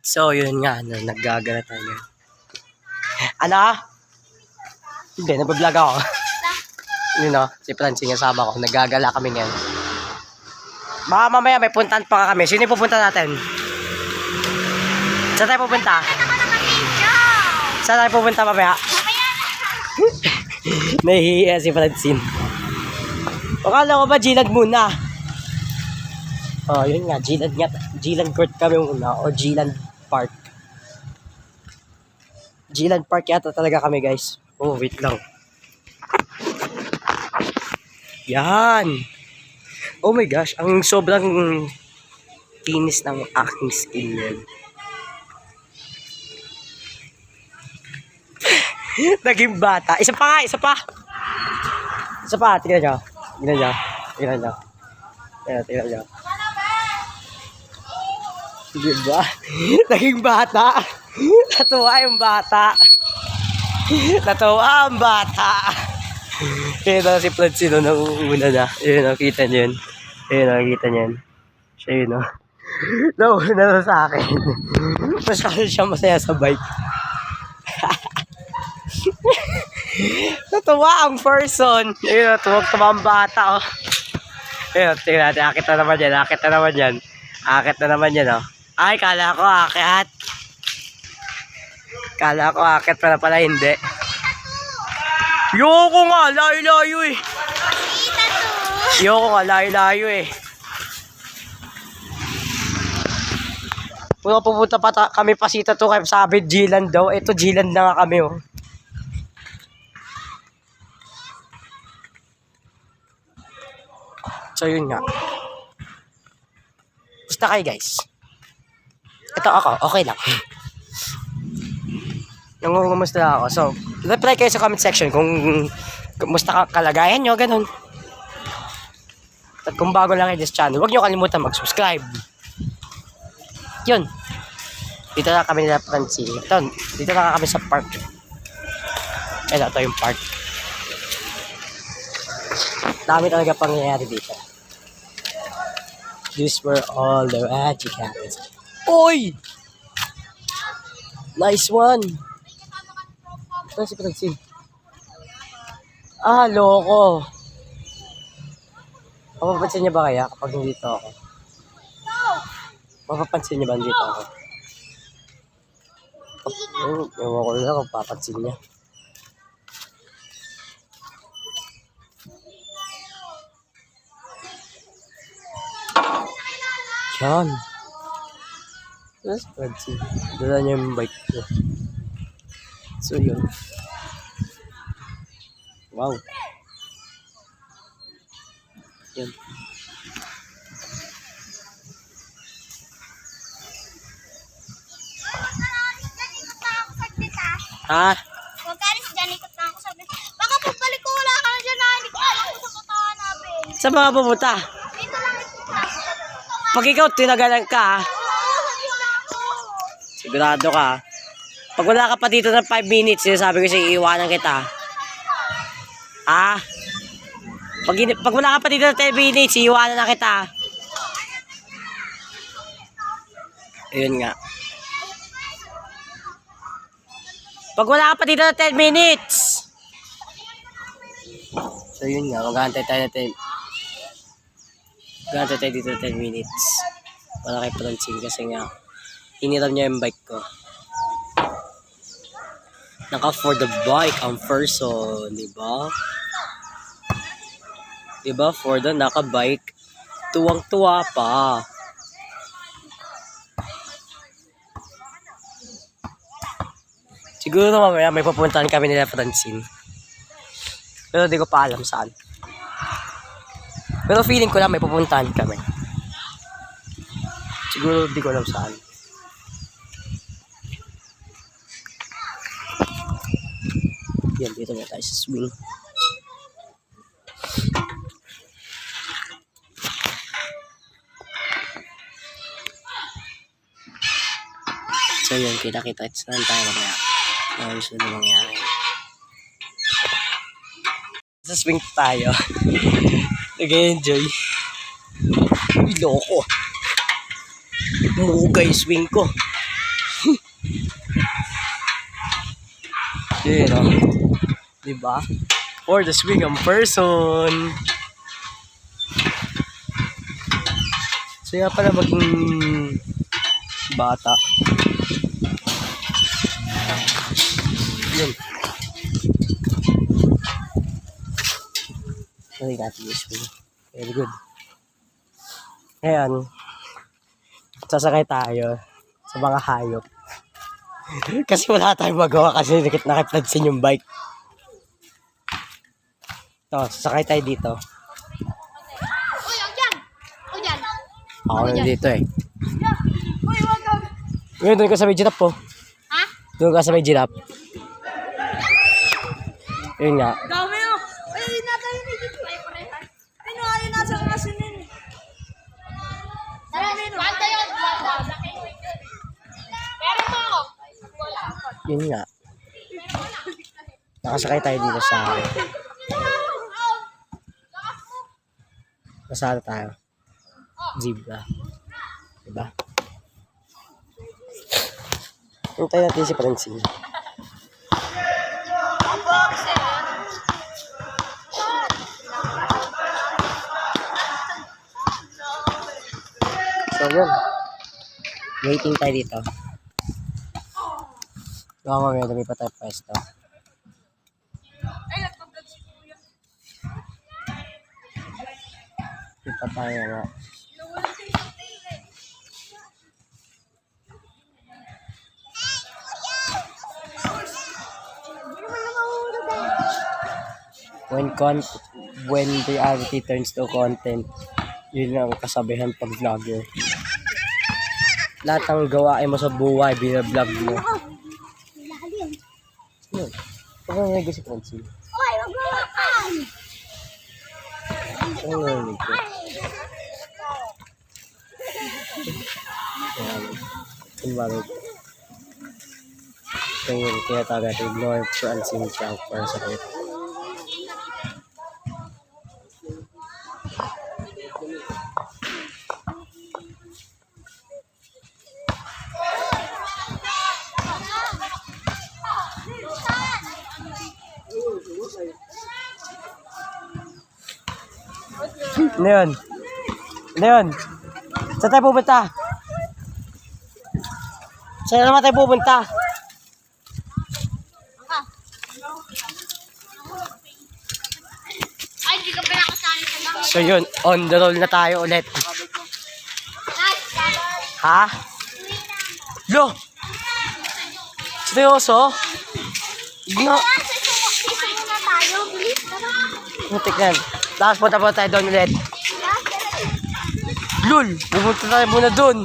So, yun nga, naggagala tayo. Ano? Hindi, nag-vlog ako. Yun o, si Francine yung sama ko. Naggagala kami ngayon. Baka mamaya may puntahan pa kami. Sino yung pupunta natin? Saan tayo pupunta? Saan tayo pupunta mamaya? Nahihiya si Francine. Akala ko ba Gilad muna? Oh, yun nga, Gilad Court kami muna o Gilad Park. Gilad Park yata talaga kami, guys. Oh, wait lang. Yan. Oh my gosh, ang sobrang kinis ng aking skin yan. Naging bata. Isa pa nga, isa pa. Isa pa, tingnan nyo. Tingnan nyo. Tingnan nyo. Tingnan nyo. Diba? Naging bata. Natuwa yung bata. Natuwa ang bata. Yun na si Francine nung una na. Yun, nakita nyo yun. Yun, nakita nyo yun. Siya yun, no? Nauna na sa akin. Masyado siya masaya sa bike. Natuwa ang person. Yun, tuwag-tuwa ang bata, oh. Yun, tingnan natin. Akit na naman yan. Akit na naman yan. Akit na naman yan, oh. Ay, kala ko akit. Kala ko akit pala hindi. Yoko nga, layo-layo eh. Yoko nga, layo-layo eh. Kung pupunta pa kami pasita to, kaya sabi Gilan daw. Ito Gilan na nga kami, oh. So yun nga. Gusto kayo, guys? Ito ako, okay lang. Nangungumusta ako. So, reply kayo sa comment section kung kumusta kalagayan nyo, ganun. At kung bago lang kayo sa channel, huwag nyo kalimutan mag-subscribe. Yun. Dito na kami nila Francine. Ito, dito na kami sa park. Ito yung park. Dami talaga pangyayari dito. These were all the magic happens. Oy! Nice one! Ito si Francine. Ah, loko. Mapapansin niya ba kaya kapag nandito ako? Mapapansin niya ba nandito ako? Ewan ko na kung papansin niya. Yan. Yes, Francine. Dala niya yung bike ko. So, yun. Wow. Yan. Ha? Huwag ka rin si Johnny ko na ako sabi. Baka pagbalik ko wala ka na dyan na hindi ko alam kung saan ko hanapin. Saan ba pupunta? Dito lang ito na. Pag ikaw tinagalan ka, ha? Sigurado ka. Pag wala ka pa dito ng 5 minutes, sinasabi ko sa'yo, iiwanan kita. Ha? Pag wala ka pa dito ng 10 minutes, iiwanan na kita. Ayun nga. Pag wala ka pa dito ng 10 minutes. So yun nga, mag-aantay tayo ng 10. Mag-aantay tayo dito ng 10 minutes. Wala kay Francine kasi nga, hiniram niya yung bike ko. Naka for the bike ang person, di ba? Di ba? For the naka-bike, tuwang-tuwa pa. Siguro mamaya may pupuntahan kami nila Francine. Pero di ko pa alam saan. Pero feeling ko lang may pupuntahan kami. Siguro di ko alam saan. Yan, dito na tayo sa swing. So yun, kita-kita. Saan tayo kaya? Ano gusto na mangyari? Sa swing tayo. Nag-enjoy. Uy, loko. Mugay swing ko. Yun, no? Diba? For the swinging person. Saya pala maging bata. Yun. Sorry, natin yung swing. Very good. Ngayon, sasakay tayo sa mga hayop. Kasi wala tayong magawa kasi nakipladsin yung bike. Ito, sasakay tayo dito. Uy, huwag dyan! Uy, dyan! Ako nandito eh. Uy, huwag dyan! Ngayon, doon ka sa may giraffe po. Ha? Doon ka sa may giraffe. Yun nga. Dami mo! Ay, nasa yun dito. Ay, parehan. Ay, no, ayun nasa kasunin. Dami mo. Banda yun, banda. Meron mo ako. Yun nga. Nakasakay tayo dito sa... Nasaan tayo? Zebra. Diba? Hintayin natin si Francine. So yun. Waiting tayo dito. Baka mamaya dami pa tayo pwesto. Di pa tayo nga. When reality turns to content, yun ang kasabihan pag vlogger. Lahat ng gawain mo sa buhay, binablog mo. Yun. Baka narinig si Francine. Uy, huwag mo makan! Baka narinig ko. Invalid. Kaya tayo natin ignore Francine siya para sa kaya. Ano yun? Ano yun? Saan tayo pupunta? Saan naman tayo pupunta? Ay, hindi ka pinakasali sa mga. So yun, on the roll na tayo ulit. Ha? Lo! Seryoso? No. Sisiyo na tayo, bilis. Mutik yan. Tapos punta tayo doon ulit. Lul! Pupunta tayo muna doon.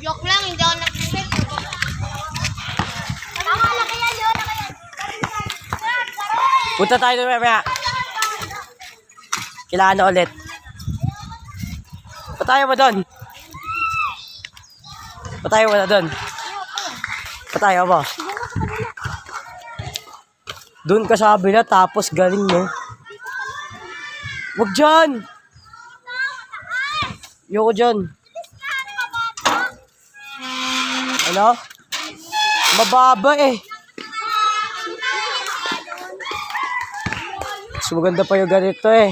Joke lang, hindi ako nag-set. Tama lang kaya yun. Punta tayo doon mamaya. Kailangan na ulit. Patayo mo doon. Patayo mo na doon. Patayo mo. Doon ka sa kabila tapos galing mo. Wag dyan! Yoko dyan. Ano? Mababa eh. Mas maganda pa yung ganito eh.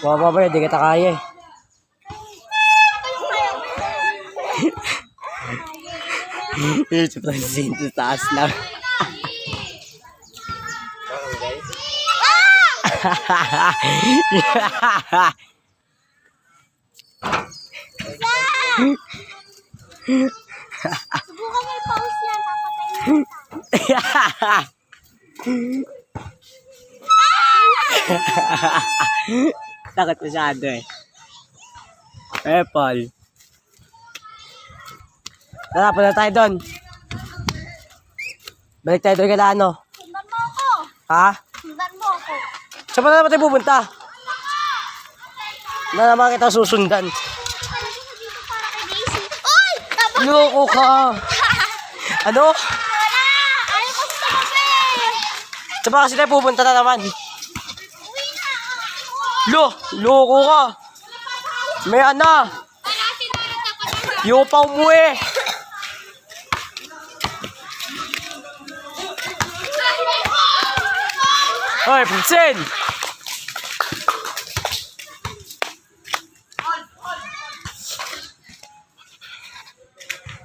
Mababa eh, di kita kaya eh. Yung si Francine sa taas lang. Subukan mo i-pause yan, papatayin kita. Takot masyado eh. Paul. Tara, punta tayo doon. Balik tayo doon kada ano. Sundan mo ako. Ha? Sundan mo ako. Saan pa naman tayo pupunta? Na naman kita susundan. Dito para kay Daisy. Uy! Tapos Loko ka. Ano? wala! Ayaw ko sa kape! Saan pa kasi tayo pupunta na naman? Uwi na! Loko ka. May ana. Wala si Nana tapos Yung pa umuwi. Hoy, Prinsen!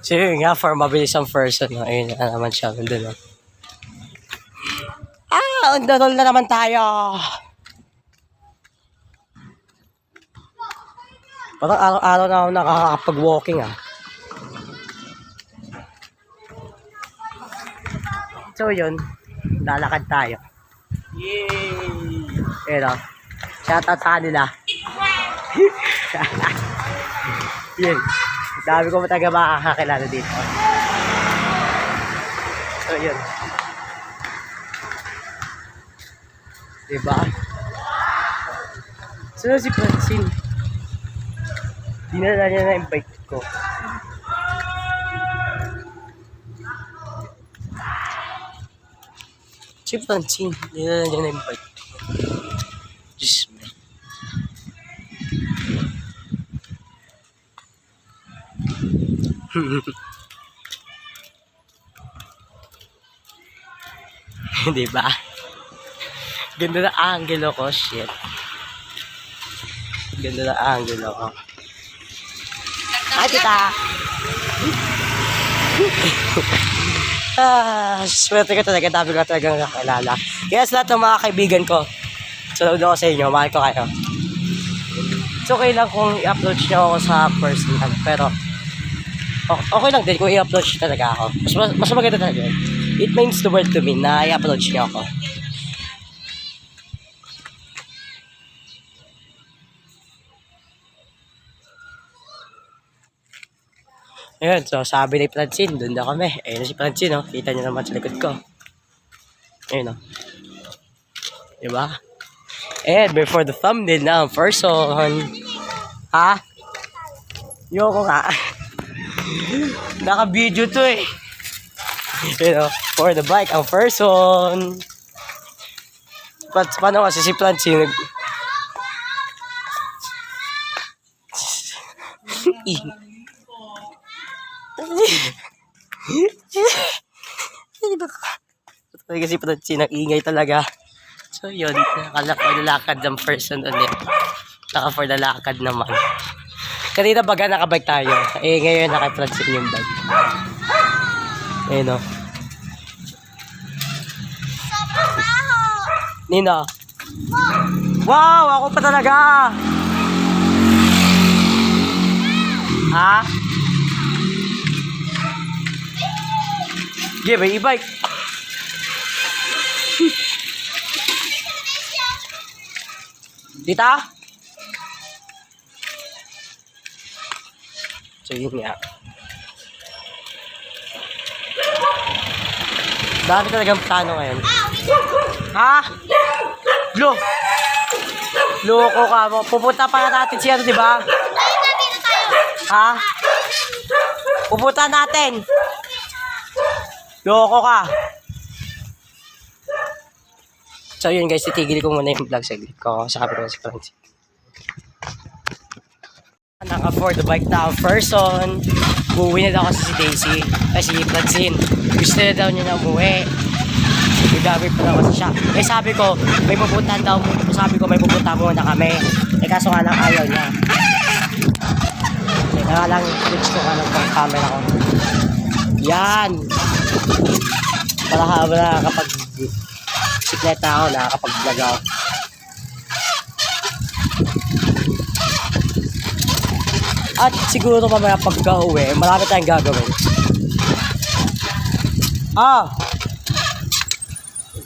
So yun nga, for mabilis ang person. No? Ayun na naman siya. Nandun, no? Nandun na naman tayo. Parang araw-araw na ako nakakapag-walking, ah. So yun, lalakad tayo. Yay! Ayun, no? Shoutout sa kanila. Yun. Dami ko mataga makakakilala dito. So, yun. Diba? So, si Francine. Dinala niya na yung bike ko. Si Francine. Dinala niya na yung bike ko. Diyos me. Diba? Ganda na angle ko, shit. Ganda na angle ko. Ay, kita! Swerte ko talaga. Dami ko talagang nakakilala. Kaya sa lahat ng mga kaibigan ko, salud ako sa inyo. Mahal ko kayo. It's okay lang kung i-upload nyo ako sa personal. Pero, okay lang din kung i-upload nyo talaga ako. Mas maganda talaga. It means the world to me na i-upload nyo ako. Ayun, so sabi ni Francine, doon na kami. Ayun na si Francine, no? Kita niyo naman sa likod ko. Ayun, no? Diba? And before the thumbnail na ang person. Ha? Yoko nga. Naka-video to eh. You know, for the bike ang person. Paano kasi si Francine kasi Francine nag-ingay talaga. So yun, nakalakad ng person ulit. For the lakad naman. Kanina baga nakabike tayo. Eh ngayon naka-Francine yung bike. Ayun, no? Nino? Wow! Ako pa talaga! Ha? Sige, may e-bike. Dita? So yun nga. Dami talagang plano ngayon. Ha? Loko ka mo. Pupunta pa natin siya, di ba? Ha? Pupunta natin. Loko ka. So yun guys, titigil ko muna yung vlog saglit ko. Sabi ko si Francine. Naka-afford the bike na ang person. Uuwi na daw kasi si Daisy. Ay si Francine. Gusto na daw niya na umuwi. Nagdami pa daw kasi siya. Eh sabi ko, may pupuntahan daw. Sabi ko, may pupuntahan muna kami. Eh kaso nga lang ayaw niya. Eh kaya lang, switch ko ka ng camera ko. Yan! Para habang nakakapag sikleta ako, nakakapag-vlog ako. At siguro mamaya pagka-uwi, marami tayong gagawin.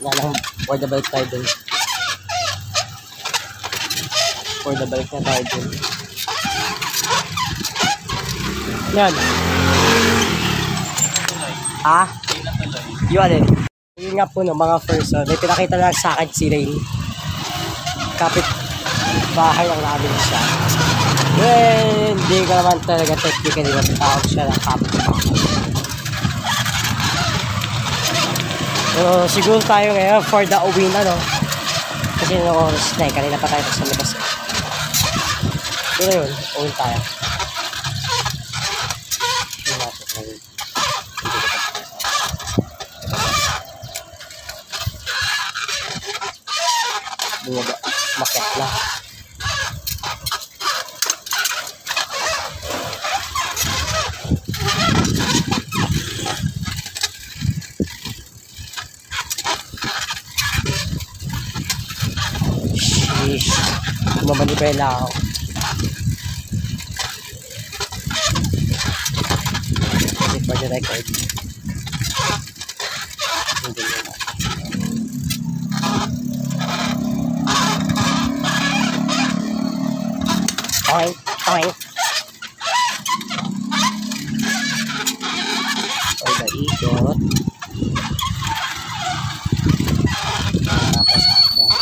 Lang for the bike tayo dun. For the bike na tayo dun. Yan. Yun alin. Yun nga po no, mga person. May pinakita lang sa akin si Rain. Kapit bahay ang namin siya. Hindi ka naman talaga technically matawag siya ng kapit bahay. So, siguro tayo ngayon for the uwi na, no? Kasi no oras na eh. Kanina pa tayo sa labas. Pero yun, uwi tayo. Mamanipela ako. Kasi for the record. Hindi naman. Oink, oink. For the ikot. Tapos akyat.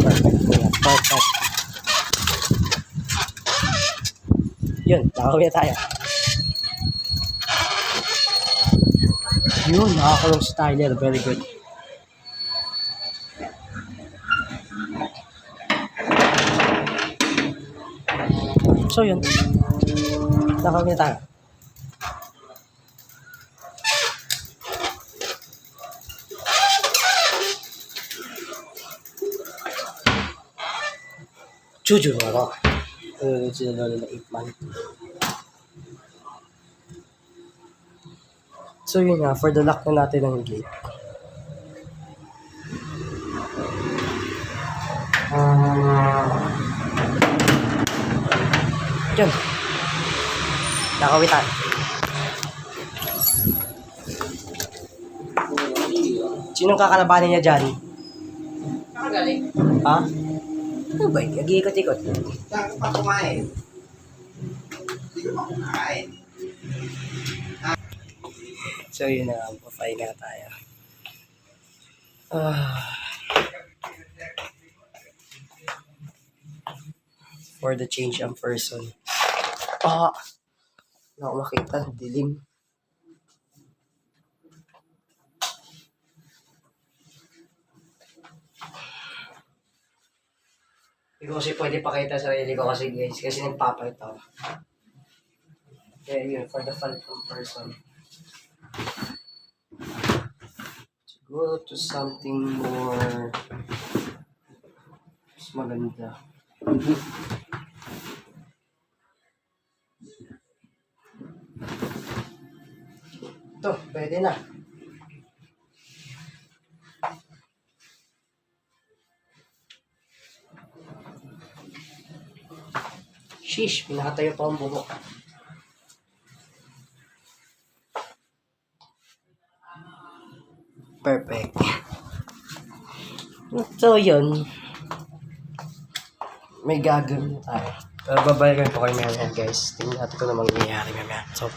Perfect po yan. Perfect. Yun, nakakawin na tayo. Yun, nakakulong si Tyler. Very good. So yun, nakakawin na tayo. Juju ako. Sila lolo na 8 month. So yun nga, for the lock na natin ng gate. Yun. Nakawitan. Sinong kakalabanin niya dyan? Nakagaling. Ha? Ano ba? Nag-iikot-ikot. Saan pa kumain? Hindi ko pa kumain. So yun na, pa-fly na tayo. For the change of person. Hindi ako makita. Dilim. Hindi ko kasi pwede pakita sa sarili ko kasi guys. Kasi nagpapalit ako. Kaya yun, for the fun person. Go to something more mas maganda. Ito, pwede na. Sheesh, pinakatayo pa ang buhok. Perfect. So, yun. May gagawin na tayo. Pero babalikan ko kayo ngayon, guys. Tingnan natin kung ano mangyayari mamaya. So,